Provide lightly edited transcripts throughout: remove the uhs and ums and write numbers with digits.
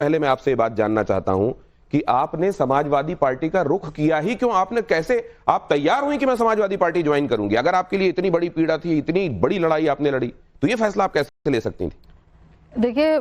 पहले मैं आपसे ये बात जानना चाहता हूं कि आपने समाजवादी पार्टी का रुख किया ही क्यों? आपने कैसे, आप तैयार हुई कि मैं समाजवादी पार्टी ज्वाइन करूंगी? अगर आपके लिए इतनी बड़ी पीड़ा थी, इतनी बड़ी लड़ाई आपने लड़ी, तो ये फैसला आप कैसे ले सकती थी? देखिए,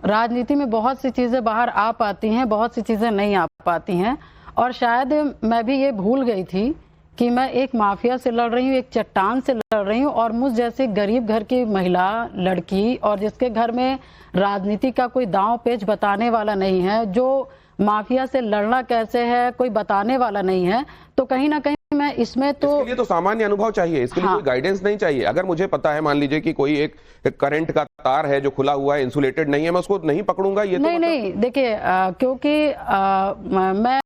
राजनीति में बहुत सी चीजें बाहर आ पाती हैं, बहुत सी चीजें नहीं आ पाती हैं, और शायद मैं भी ये भूल गई थी कि मैं एक माफिया से लड़ रही हूँ, एक चट्टान से लड़ रही हूँ, और मुझ जैसे गरीब घर की महिला लड़की, और जिसके घर में राजनीति का कोई दांव पेच बताने वाला नहीं है, जो माफिया से लड़ना कैसे है कोई बताने वाला नहीं है, तो कहीं ना कहीं मैं इसमें तो इसके लिए तो सामान्य अनुभव चाहिए, इसके लिए कोई गाइडेंस नहीं चाहिए। अगर मुझे पता है, मान लीजिए कि कोई एक करंट का तार है जो खुला हुआ है, इंसुलेटेड नहीं है, मैं उसको नहीं पकड़ूंगा, ये नहीं, तो नहीं, देखिए, क्योंकि मैं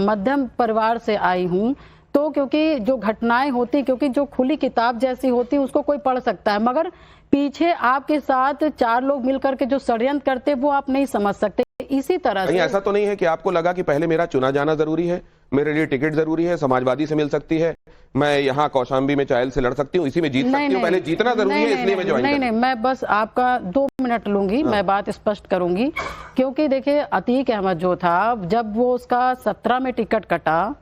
मध्यम परिवार से आई हूँ, तो क्योंकि जो घटनाएं होती, क्योंकि जो खुली किताब जैसी होती उसको कोई पढ़ सकता है, मगर पीछे आपके साथ चार लोग मिलकर के जो षड्यंत्र करते वो आप नहीं समझ सकते। इसी तरह से ऐसा तो नहीं है कि आपको लगा कि पहले मेरा चुना जाना जरूरी है, मेरे लिए टिकट जरूरी है, समाजवादी से मिल सकती है, मैं यहाँ कौशाम्बी में चायल से लड़ सकती हूँ, इसी में जीत सकती हूँ, पहले जीतना जरूरी है, इसलिए मैं ज्वाइन नहीं, नहीं, मैं बस आपका 2 मिनट लूंगी, मैं बात स्पष्ट करूंगी। क्योंकि देखिए, अतीक अहमद जो था, जब वो उसका 17 में टिकट कटा,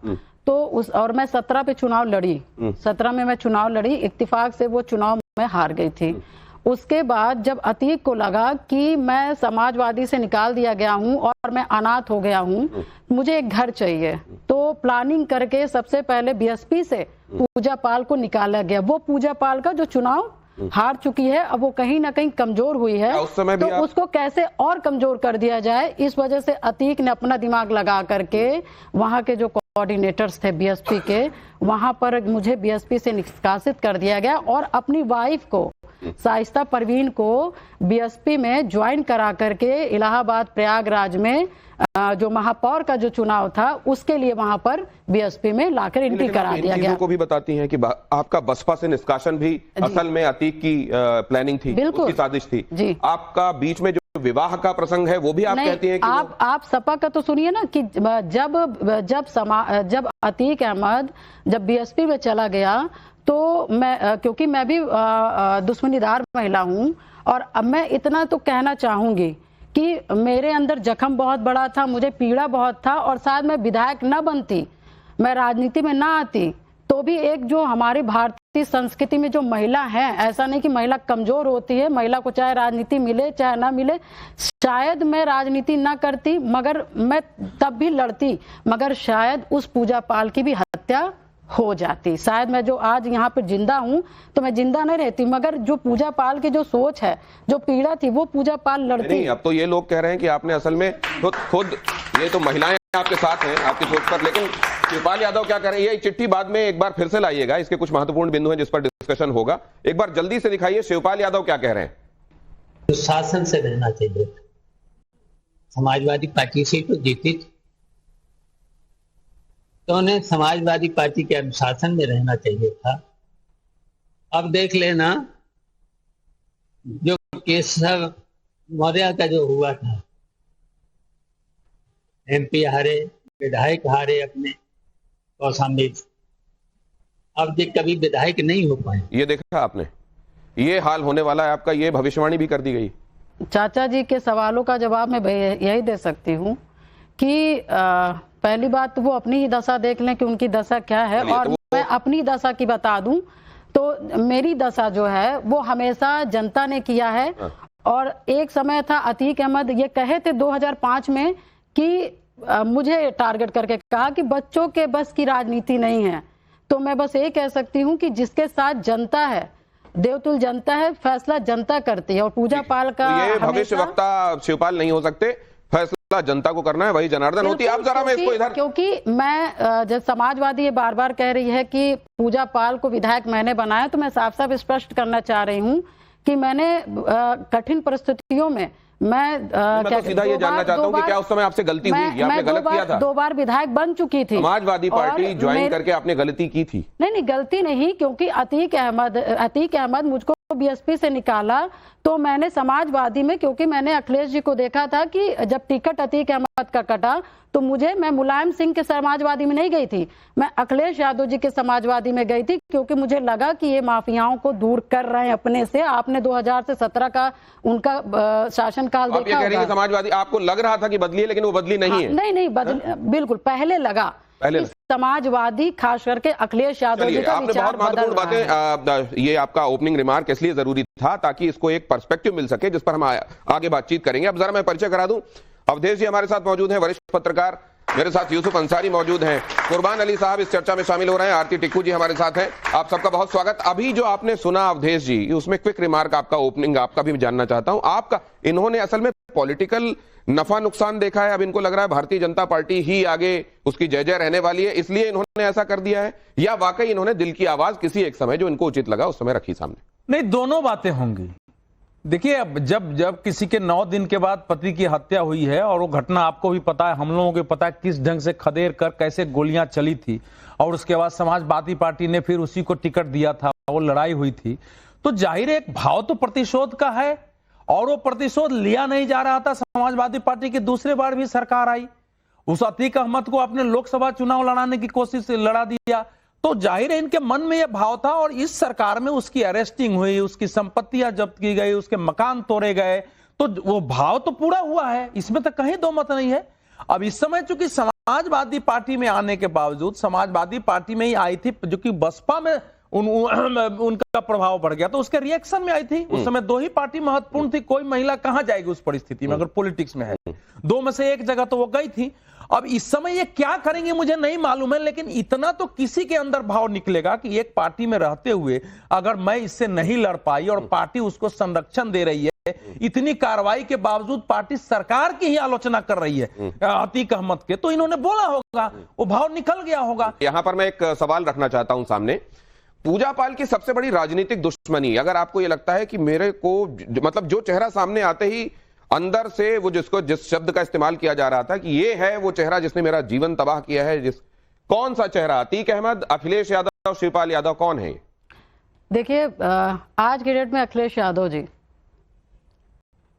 तो और मैं 17 पे चुनाव लड़ी, 17 में मैं चुनाव लड़ी, इत्तेफाक से वो चुनाव में हार गई थी। उसके बाद जब अतीक को लगा कि मैं समाजवादी से निकाल दिया गया हूं और मैं अनाथ हो गया हूं, मुझे एक घर चाहिए, तो प्लानिंग करके सबसे पहले बीएसपी से पूजा पाल को निकाला गया। वो पूजा पाल का जो चुनाव हार चुकी है, अब वो कहीं ना कहीं कमजोर हुई है, उस समय तो उसको कैसे और कमजोर कर दिया जाए, इस वजह से अतीक ने अपना दिमाग लगा करके वहां के जो कोऑर्डिनेटर्स थे बीएसपी के, वहां पर मुझे बीएसपी से निष्कासित कर दिया गया, और अपनी वाइफ को, शाइस्ता परवीन को, बीएसपी में ज्वाइन करा करके इलाहाबाद प्रयागराज में जो महापौर का जो चुनाव था उसके लिए वहां पर बीएसपी में लाकर एंट्री करा दिया गया। को भी बताती हैं कि आपका बसपा से निष्कासन भी असल में अतीक की प्लानिंग थी, उसकी साजिश थी जी। आपका बीच में जो विवाह का प्रसंग है वो भी आप कहती हैं कि आप सपा का तो सुनिए ना, कि जब अतीक अहमद जब बीएसपी में चला गया, तो मैं, क्योंकि मैं भी दुश्मनीदार महिला हूं, और अब मैं इतना तो कहना चाहूंगी कि मेरे अंदर जख्म बहुत बड़ा था, मुझे पीड़ा बहुत था, और शायद मैं विधायक न बनती, मैं राजनीति में ना आती, तो भी एक जो हमारी भारतीय संस्कृति में जो महिला है, ऐसा नहीं कि महिला कमजोर होती है, महिला को चाहे राजनीति मिले चाहे ना मिले, शायद मैं राजनीति ना करती, मगर मैं तब भी लड़ती, मगर शायद उस पूजा पाल की भी हत्या हो जाती। शायद मैं जो आज यहाँ पर जिंदा हूँ, तो मैं जिंदा नहीं रहती, मगर जो पूजा पाल की जो सोच है, जो पीड़ा थी, वो पूजा पाल लड़ती। नहीं, अब तो ये लोग कह रहे हैं कि आपने असल में खुद ये तो महिलाएं आपके साथ हैं आपकी सोच पर, लेकिन शिवपाल यादव क्या कह रहे हैं, ये चिट्ठी बाद में एक बार फिर से लाइएगा, इसके कुछ महत्वपूर्ण बिंदु हैं जिस पर डिस्कशन होगा, एक बार जल्दी से दिखाइए शिवपाल यादव क्या कह रहे हैं। शासन से रहना चाहिए, समाजवादी पार्टी से तो जीती थी, तो उन्हें समाजवादी पार्टी के अनुशासन में रहना चाहिए था। अब देख लेना, जो केशव मौर्य का जो हुआ था, एमपी हारे, विधायक हारे अपने कौशाम्बी, अब ये कभी विधायक नहीं हो पाए। ये देखा आपने, ये हाल होने वाला है आपका, ये भविष्यवाणी भी कर दी गई। चाचा जी के सवालों का जवाब मैं यही दे सकती हूँ कि पहली बात तो वो अपनी ही दशा देख लें कि उनकी दशा क्या है, और मैं अपनी दशा की बता दूं तो मेरी दशा जो है वो हमेशा जनता ने किया है। और एक समय था, अतीक अहमद ये कहे थे 2005 में कि मुझे टारगेट करके कहा कि बच्चों के बस की राजनीति नहीं है, तो मैं बस ये कह सकती हूँ कि जिसके साथ जनता है, देवतुल जनता है, फैसला जनता करती है, और पूजा पाल का ये भविष्य वक्ता शिवपाल नहीं हो सकते, फैसला जनता को करना है, वही जनार्दन होती है। आप जरा मैं इसको इधर, क्योंकि मैं जब समाजवादी ये बार बार कह रही है कि पूजा पाल को विधायक मैंने बनाया, तो मैं साफ साफ स्पष्ट करना चाह रही हूँ कि मैंने कठिन परिस्थितियों में मैं तो सीधा ये जानना चाहता हूँ कि क्या उस समय आपसे गलती हुई, आपने गलत किया था? 2 बार विधायक बन चुकी थी, समाजवादी पार्टी ज्वाइन करके आपने गलती की थी? नहीं, गलती नहीं, क्योंकि अतीक अहमद मुझको बीएसपी से निकाला तो मैंने समाजवादी में, क्योंकि मैंने अखिलेश जी को देखा था कि जब टिकट अतीक अहमद का कटा तो मैं मुलायम सिंह के समाजवादी में नहीं गई थी, मैं अखिलेश यादव जी के समाजवादी में गई थी, क्योंकि मुझे लगा कि ये माफियाओं को दूर कर रहे हैं अपने से। आपने 2000 से 17 का उनका शासनकाल देखा होगा। आप ये कह रही हैं समाजवादी, आपको लग रहा था कि बदली है, लेकिन वो बदली नहीं है। नहीं बिल्कुल पहले लगा समाजवादी, खास करके अखिलेश यादव जी का आपने बहुत महत्वपूर्ण बातें, ये आपका ओपनिंग रिमार्क इसलिए जरूरी था ताकि इसको एक पर्सपेक्टिव मिल सके जिस पर हम आगे बातचीत करेंगे। अब जरा मैं परिचय करा दूं, अवधेश जी हमारे साथ मौजूद हैं, वरिष्ठ पत्रकार, मेरे साथ यूसुफ अंसारी मौजूद हैं, कुर्बान अली साहब इस चर्चा में शामिल हो रहे हैं, आरती टिक्कू जी हमारे साथ हैं। आप सबका बहुत स्वागत। अभी जो आपने सुना अवधेश जी, उसमें क्विक रिमार्क आपका, ओपनिंग आपका भी जानना चाहता हूं आपका। इन्होंने असल में पॉलिटिकल नफा नुकसान देखा है, अब इनको लग रहा है भारतीय जनता पार्टी ही आगे उसकी जय जय रहने वाली है, इसलिए इन्होंने ऐसा कर दिया है, या वाकई इन्होंने दिल की आवाज किसी एक समय जो इनको उचित लगा उस समय रखी सामने? नहीं, दोनों बातें होंगी। देखिए, अब जब किसी के 9 दिन के बाद पति की हत्या हुई है, और वो घटना आपको भी पता है, हम लोगों को पता है किस ढंग से खदेड़ कर कैसे गोलियां चली थी, और उसके बाद समाजवादी पार्टी ने फिर उसी को टिकट दिया था, वो लड़ाई हुई थी, तो जाहिर है एक भाव तो प्रतिशोध का है, और वो प्रतिशोध लिया नहीं जा रहा था। समाजवादी पार्टी की दूसरी बार भी सरकार आई, उस अतीक अहमद को अपने लोकसभा चुनाव लड़ाने की कोशिश से लड़ा दिया, तो जाहिर है इनके मन में यह भाव था, और इस सरकार में उसकी अरेस्टिंग हुई, उसकी संपत्तियां जब्त की गई, उसके मकान तोड़े गए, तो वो भाव तो पूरा हुआ है, इसमें तो कहीं दो मत नहीं है। अब इस समय चूंकि समाजवादी पार्टी में आने के बावजूद, समाजवादी पार्टी में ही आई थी, जो कि बसपा में उनका प्रभाव बढ़ गया, तो उसके रिएक्शन में आई थी। उस समय 2 ही पार्टी महत्वपूर्ण थी, कोई महिला कहां जाएगी उस परिस्थिति में, अगर पॉलिटिक्स में है, 2 में से एक जगह तो वो गई थी। अब इस समय ये क्या करेंगे मुझे नहीं मालूम है, लेकिन इतना तो किसी के अंदर भाव निकलेगा कि एक पार्टी में रहते हुए अगर मैं इससे नहीं लड़ पाई और पार्टी उसको संरक्षण दे रही है, इतनी कार्रवाई के बावजूद पार्टी सरकार की ही आलोचना कर रही है अतीक अहमद के, तो इन्होंने बोला होगा, वो भाव निकल गया होगा। यहां पर मैं एक सवाल रखना चाहता हूं सामने, पूजा पाल की सबसे बड़ी राजनीतिक दुश्मनी, अगर आपको यह लगता है कि मेरे को मतलब जो चेहरा सामने आते ही अंदर से वो जिस शब्द का इस्तेमाल किया जा रहा था कि ये है वो चेहरा जिसने मेरा जीवन तबाह किया है, कौन सा चेहरा? अतीक अहमद, अखिलेश यादव, शिवपाल यादव, कौन है? देखिए, आज के डेट में अखिलेश यादव जी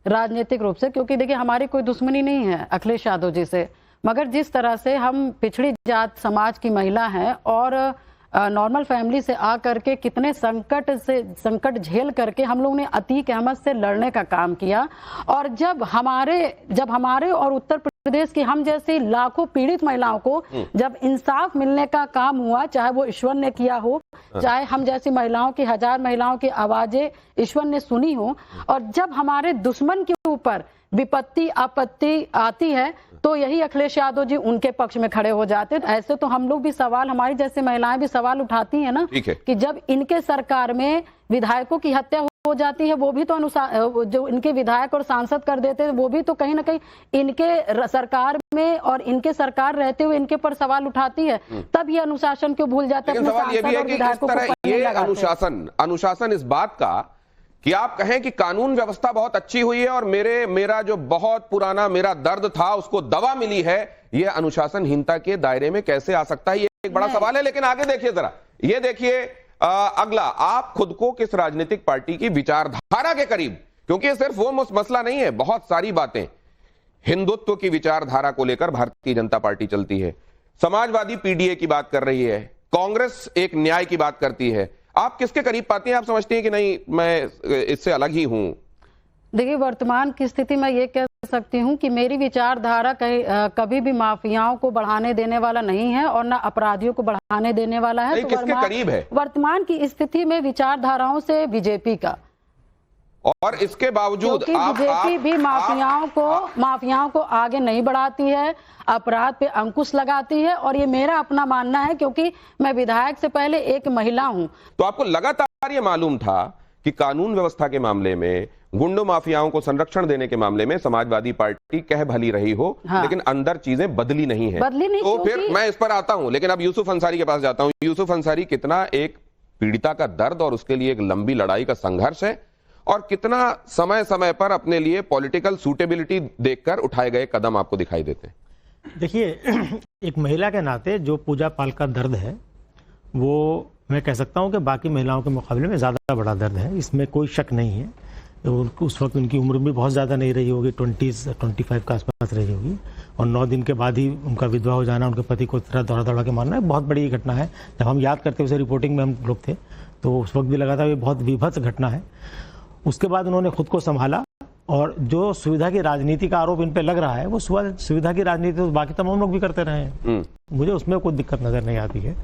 राजनीतिक रूप से, क्योंकि देखिए हमारी कोई दुश्मनी नहीं है अखिलेश यादव जी से, मगर जिस तरह से हम पिछड़ी जात समाज की महिला हैं और नॉर्मल फैमिली से आकर के कितने संकट झेल करके हम लोग ने अतीक अहमद से लड़ने का काम किया, और जब हमारे और उत्तर प्रदेश की हम जैसी लाखों पीड़ित महिलाओं को जब इंसाफ मिलने का काम हुआ, चाहे वो ईश्वर ने किया हो, चाहे हम जैसी महिलाओं की, 1000 महिलाओं की आवाजें ईश्वर ने सुनी हो, और जब हमारे दुश्मन के ऊपर विपत्ति आपत्ति आती है तो यही अखिलेश यादव जी उनके पक्ष में खड़े हो जाते। ऐसे तो हम लोग भी सवाल, हमारी जैसे महिलाएं भी सवाल उठाती हैं ना कि जब इनके सरकार में विधायकों की हत्या हो जाती है, वो भी तो अनुसार जो इनके विधायक और सांसद कर देते हैं, वो भी तो कहीं ना कहीं इनके सरकार में और इनके सरकार रहते हुए इनके पर सवाल उठाती है, तब ये अनुशासन क्यों भूल जाते हैं? सवाल ये भी है कि इस तरह ये अनुशासन इस बात का कि आप कहें कि कानून व्यवस्था बहुत अच्छी हुई है और मेरा जो बहुत पुराना मेरा दर्द था उसको दवा मिली है, यह अनुशासनहीनता के दायरे में कैसे आ सकता है? ये एक बड़ा सवाल है। लेकिन आगे देखिए जरा, ये देखिए अगला, आप खुद को किस राजनीतिक पार्टी की विचारधारा के करीब, क्योंकि ये सिर्फ वो मसला नहीं है, बहुत सारी बातें हिंदुत्व की विचारधारा को लेकर भारतीय जनता पार्टी चलती है, समाजवादी पीडीए की बात कर रही है, कांग्रेस एक न्याय की बात करती है, आप किसके करीब पाती हैं? आप समझती हैं कि नहीं मैं इससे अलग ही हूं? देखिए, वर्तमान की स्थिति में ये कह सकती हूं कि मेरी विचारधारा कभी भी माफियाओं को बढ़ाने देने वाला नहीं है और ना अपराधियों को बढ़ाने देने वाला है। तो किसके करीब है वर्तमान की स्थिति में विचारधाराओं से बीजेपी का, और इसके बावजूद बीजेपी भी माफियाओं को आगे नहीं बढ़ाती है, अपराध पे अंकुश लगाती है, और ये मेरा अपना मानना है क्योंकि मैं विधायक से पहले एक महिला हूं। तो आपको लगातार ये मालूम था कि कानून व्यवस्था के मामले में, गुंडों माफियाओं को संरक्षण देने के मामले में समाजवादी पार्टी कह भली रही हो, हाँ। लेकिन अंदर चीजें बदली नहीं है। तो फिर मैं इस पर आता हूं, लेकिन अब यूसुफ अंसारी के पास जाता हूं। यूसुफ अंसारी, कितना एक पीड़िता का दर्द और उसके लिए एक लंबी लड़ाई का संघर्ष है, और कितना समय समय पर अपने लिए पॉलिटिकल सूटेबिलिटी देखकर उठाए गए कदम आपको दिखाई देते हैं? देखिए, एक महिला के नाते जो पूजा पाल का दर्द है वो मैं कह सकता हूं कि बाकी महिलाओं के मुकाबले में ज़्यादा बड़ा दर्द है, इसमें कोई शक नहीं है। उस वक्त उनकी उम्र भी बहुत ज़्यादा नहीं रही होगी, 25 के आसपास रही होगी, और 9 दिन के बाद ही उनका विधवा हो जाना, उनके पति को इतना दौड़ा दौड़ा के मारना, बहुत बड़ी घटना है। जब हम याद करते उसे रिपोर्टिंग में हम लोग थे तो उस वक्त भी लगा था ये बहुत विभत्स घटना है। उसके बाद उन्होंने खुद को संभाला, और जो सुविधा की राजनीति का आरोप इन पे लग रहा है, वो सुविधा की राजनीति तो बाकी तमाम लोग भी करते रहे हैं। मुझे उसमें कोई दिक्कत नजर नहीं आती है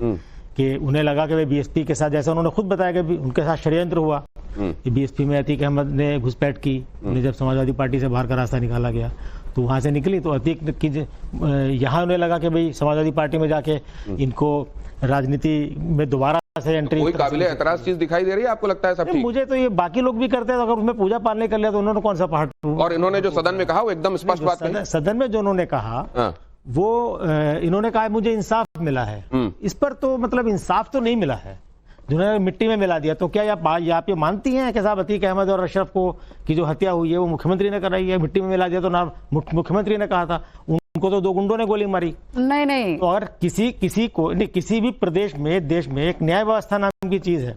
कि उन्हें लगा कि बीएसपी के साथ, जैसा उन्होंने खुद बताया कि उनके साथ षड्यंत्र हुआ, बीएसपी में अतीक अहमद ने घुसपैठ की, उन्हें जब समाजवादी पार्टी से बाहर का रास्ता निकाला गया तो वहां से निकली, तो अतीक की यहाँ उन्हें लगा कि भाई समाजवादी पार्टी में जाके इनको राजनीति में दोबारा से एंट्री। कोई काबिले एतराज चीज दिखाई दे रही है आपको? लगता है सब ठीक? मुझे तो ये बाकी लोग भी करते हैं, अगर उसमें पूजा पाठ नहीं कर लिया तो उन्होंने कौन सा पहाड़। और इन्होंने जो सदन में कहा वो एकदम स्पष्ट बात कही। सदन में जो उन्होंने कहा वो इन्होंने कहा मुझे इंसाफ मिला है, इस पर तो मतलब इंसाफ तो नहीं मिला है, जिन्होंने मिट्टी में मिला दिया। तो क्या आप ये मानती हैं कि साहब अतीक अहमद और अशरफ को की जो हत्या हुई है वो मुख्यमंत्री ने कराई है? मिट्टी में मिला दिया तो ना मुख्यमंत्री ने कहा था, उनको तो 2 गुंडों ने गोली मारी। नहीं। और किसी भी प्रदेश में, देश में एक न्याय व्यवस्था नाम की चीज है।